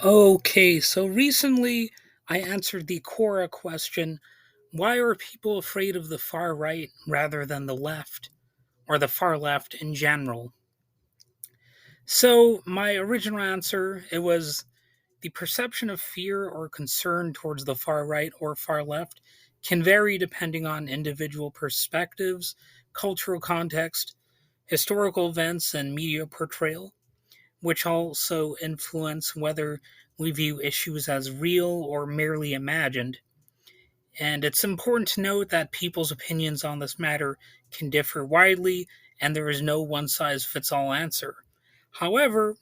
Okay, so recently I answered the Quora question, why are people afraid of the far right rather than the left, or the far left in general? So my original answer, it was the perception of fear or concern towards the far right or far left can vary depending on individual perspectives, cultural context, historical events, and media portrayal, which also influence whether we view issues as real or merely imagined. And it's important to note that people's opinions on this matter can differ widely, and there is no one size fits all answer. However,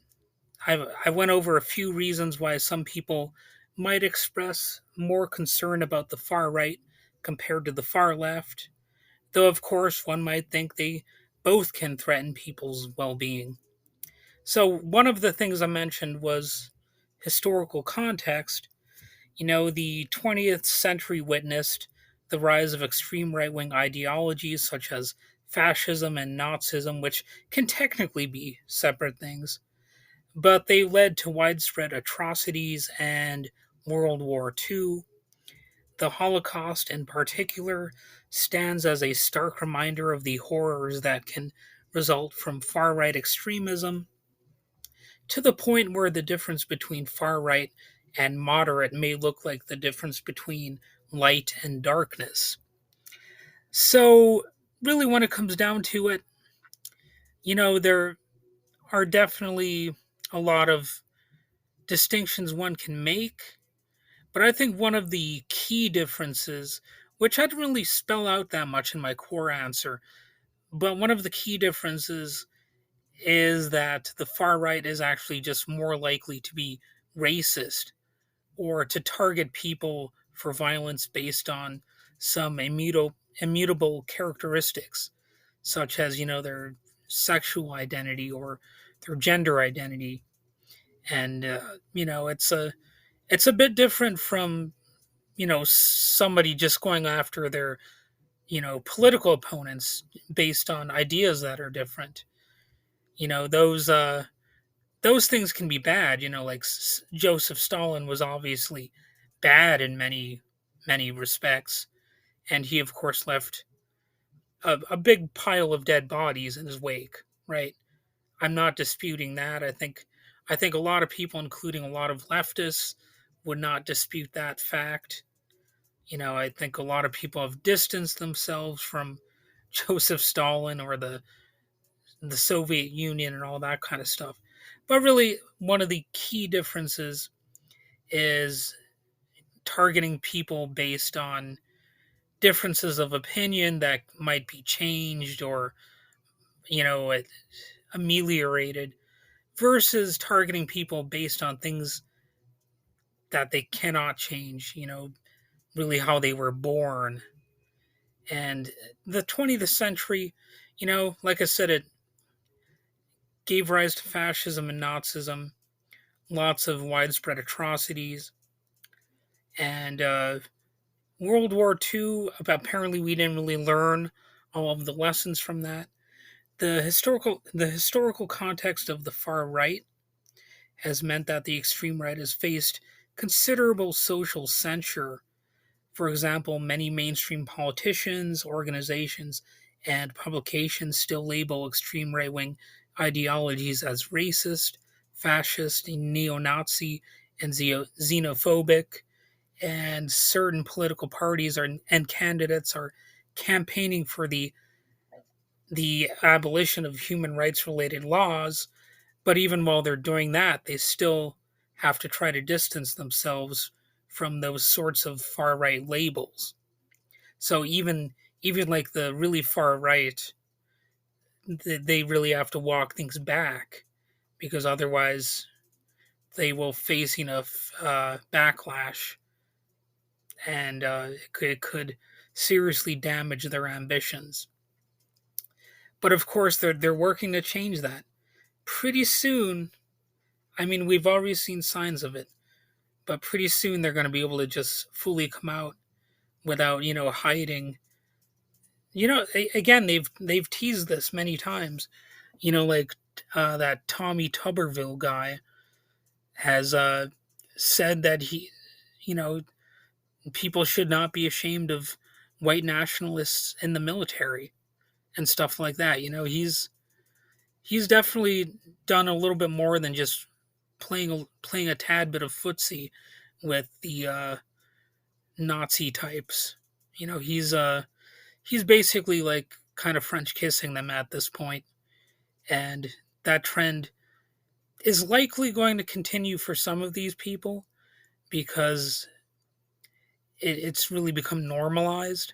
I went over a few reasons why some people might express more concern about the far right compared to the far left, though, of course, one might think they both can threaten people's well being. So, one of the things I mentioned was historical context. The 20th century witnessed the rise of extreme right wing ideologies such as fascism and Nazism, which can technically be separate things, but they led to widespread atrocities and World War II. The Holocaust, in particular, stands as a stark reminder of the horrors that can result from far right extremism, to the point where the difference between far right and moderate may look like the difference between light and darkness. So, really, when it comes down to it, there are definitely a lot of distinctions one can make, but I think one of the key differences, which I didn't really spell out that much in my core answer, but one of the key differences is that the far right is actually just more likely to be racist or to target people for violence based on some immutable characteristics, such as their sexual identity or their gender identity, and it's a bit different from somebody just going after their political opponents based on ideas that are different. Those things can be bad. Like Joseph Stalin was obviously bad in many respects, and he of course left a big pile of dead bodies in his wake. Right? I'm not disputing that. I think a lot of people, including a lot of leftists, would not dispute that fact. I think a lot of people have distanced themselves from Joseph Stalin or the Soviet Union and all that kind of stuff. But really, one of the key differences is targeting people based on differences of opinion that might be changed or, you know, ameliorated versus targeting people based on things that they cannot change, really how they were born. And the 20th century, like I said, it gave rise to fascism and Nazism, lots of widespread atrocities, and World War II. Apparently, we didn't really learn all of the lessons from that. The historical context of the far right has meant that the extreme right has faced considerable social censure. For example, many mainstream politicians, organizations, and publications still label extreme right wing ideologies as racist, fascist, neo Nazi, and xenophobic. And certain political parties and candidates are campaigning for the abolition of human rights related laws, but even while they're doing that, they still have to try to distance themselves from those sorts of far right labels. So even like the really far right, they really have to walk things back because otherwise they will face enough backlash, and it could seriously damage their ambitions. But of course, they're working to change that. Pretty soon, I mean, we've already seen signs of it, but pretty soon they're going to be able to just fully come out without hiding. Again, they've teased this many times. Like that Tommy Tuberville guy has said that you know, people should not be ashamed of white nationalists in the military and stuff like that. He's definitely done a little bit more than just playing a tad bit of footsie with the Nazi types. He's basically like kind of French kissing them at this point, and that trend is likely going to continue for some of these people because it's really become normalized,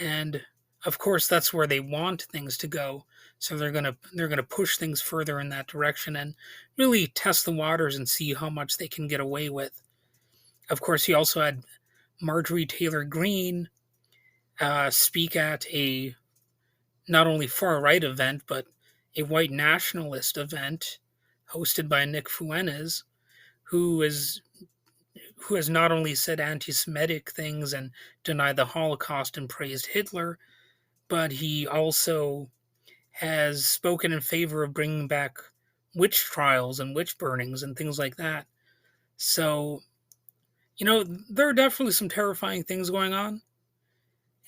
and of course that's where they want things to go. So they're gonna push things further in that direction and really test the waters and see how much they can get away with. Of course, he also had Marjorie Taylor Greene speak at a not only far right event but a white nationalist event hosted by Nick Fuentes, who is who has not only said anti-Semitic things and denied the Holocaust and praised Hitler, but he also has spoken in favor of bringing back witch trials and witch burnings and things like that. So, there are definitely some terrifying things going on.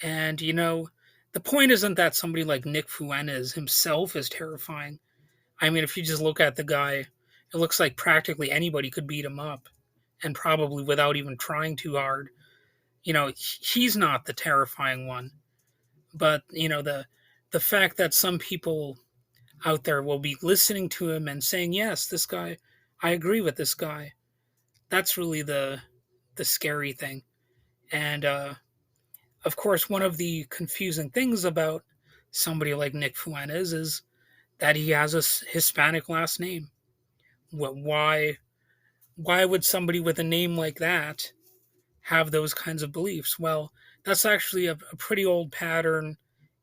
And, the point isn't that somebody like Nick Fuentes himself is terrifying. I mean, if you just look at the guy, it looks like practically anybody could beat him up, and probably without even trying too hard. He's not the terrifying one. But, the fact that some people out there will be listening to him and saying, yes, this guy, I agree with this guy. That's really the scary thing. And of course, one of the confusing things about somebody like Nick Fuentes is that he has a Hispanic last name. Why? Why would somebody with a name like that have those kinds of beliefs? Well, that's actually a pretty old pattern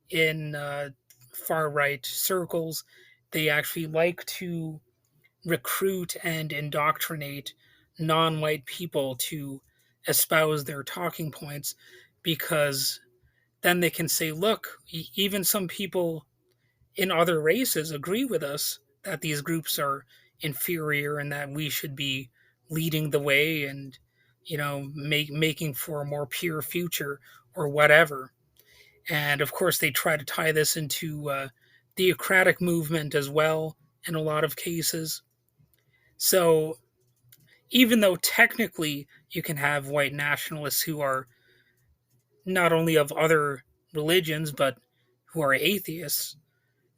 in far right circles. They actually like to recruit and indoctrinate non white people to espouse their talking points because then they can say, look, even some people in other races agree with us that these groups are inferior and that we should be leading the way and making for a more pure future or whatever. And of course, they try to tie this into theocratic movement as well in a lot of cases. So even though technically you can have white nationalists who are not only of other religions but who are atheists,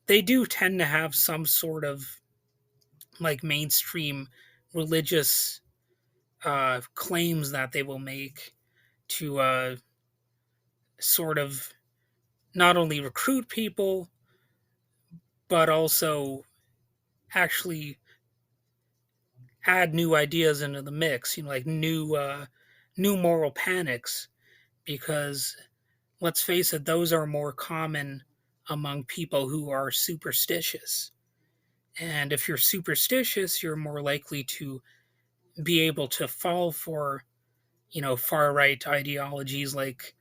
they do tend to have some sort of like mainstream religious claims that they will make to sort of not only recruit people but also actually add new ideas into the mix, like new moral panics, because let's face it, those are more common among people who are superstitious. And if you're superstitious, you're more likely to be able to fall for, far right ideologies like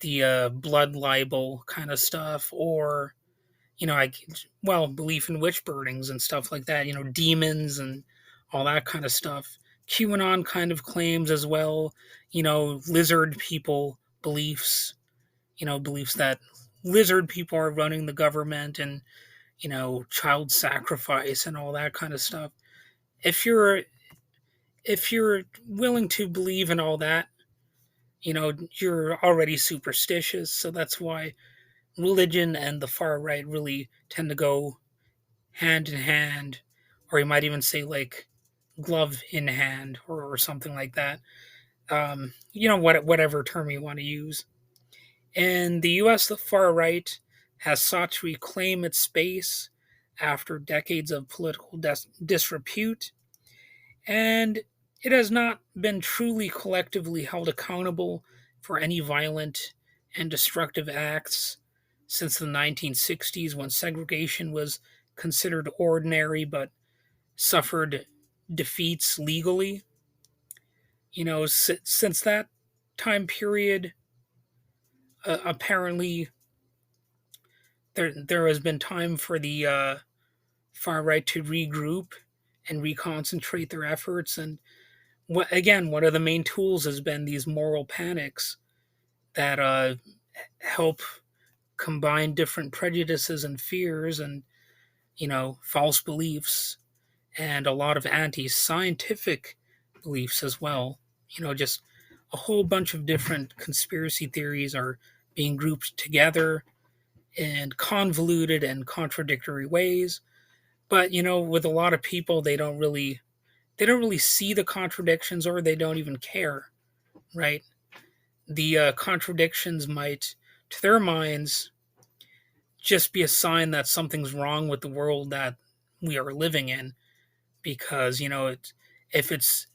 the blood libel kind of stuff, or belief in witch burnings and stuff like that, demons and all that kind of stuff. QAnon kind of claims as well, lizard people beliefs, beliefs that lizard people are running the government and, child sacrifice and all that kind of stuff. If you're if you're willing to believe in all that, you're already superstitious. So that's why religion and the far right really tend to go hand in hand, or you might even say like glove in hand, or something like that. Whatever term you want to use. In the U.S., the far right has sought to reclaim its space after decades of political disrepute, and it has not been truly collectively held accountable for any violent and destructive acts since the 1960s, when segregation was considered ordinary but suffered defeats legally. Since that time period, apparently there has been time for the far right to regroup and reconcentrate their efforts. And one of the main tools has been these moral panics that help combine different prejudices and fears and false beliefs and a lot of anti-scientific beliefs as well. Just a whole bunch of different conspiracy theories are being grouped together in convoluted and contradictory ways. But with a lot of people, they don't really see the contradictions, or they don't even care, right? The contradictions might, to their minds, just be a sign that something's wrong with the world that we are living in, because if it's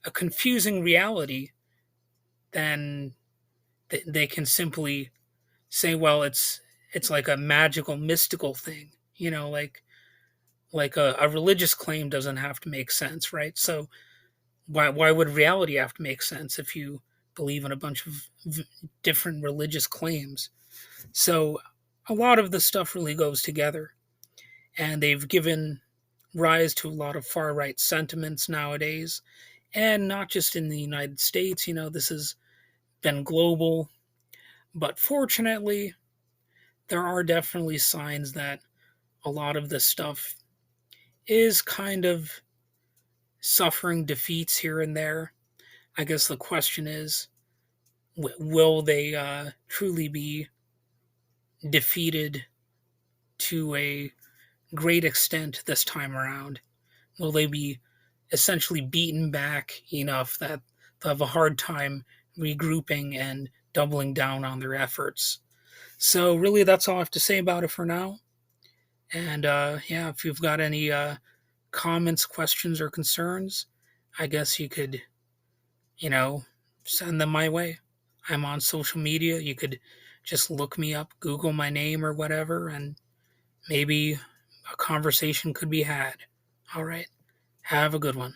a confusing reality, then they can simply say, well, it's like a magical, mystical thing, like a religious claim doesn't have to make sense, right? So why would reality have to make sense if you believe in a bunch of different religious claims? So a lot of the stuff really goes together, and they've given rise to a lot of far right sentiments nowadays, and not just in the United States. This has been global, but fortunately, there are definitely signs that a lot of this stuff is kind of suffering defeats here and there. I guess the question is, will they truly be defeated to a great extent this time around? Will they be essentially beaten back enough that they'll have a hard time regrouping and doubling down on their efforts? So, really, that's all I have to say about it for now. And yeah, if you've got any comments, questions, or concerns, I guess you could, you know, send them my way. I'm on social media. You could just look me up, Google my name or whatever, and maybe a conversation could be had. All right. Have a good one.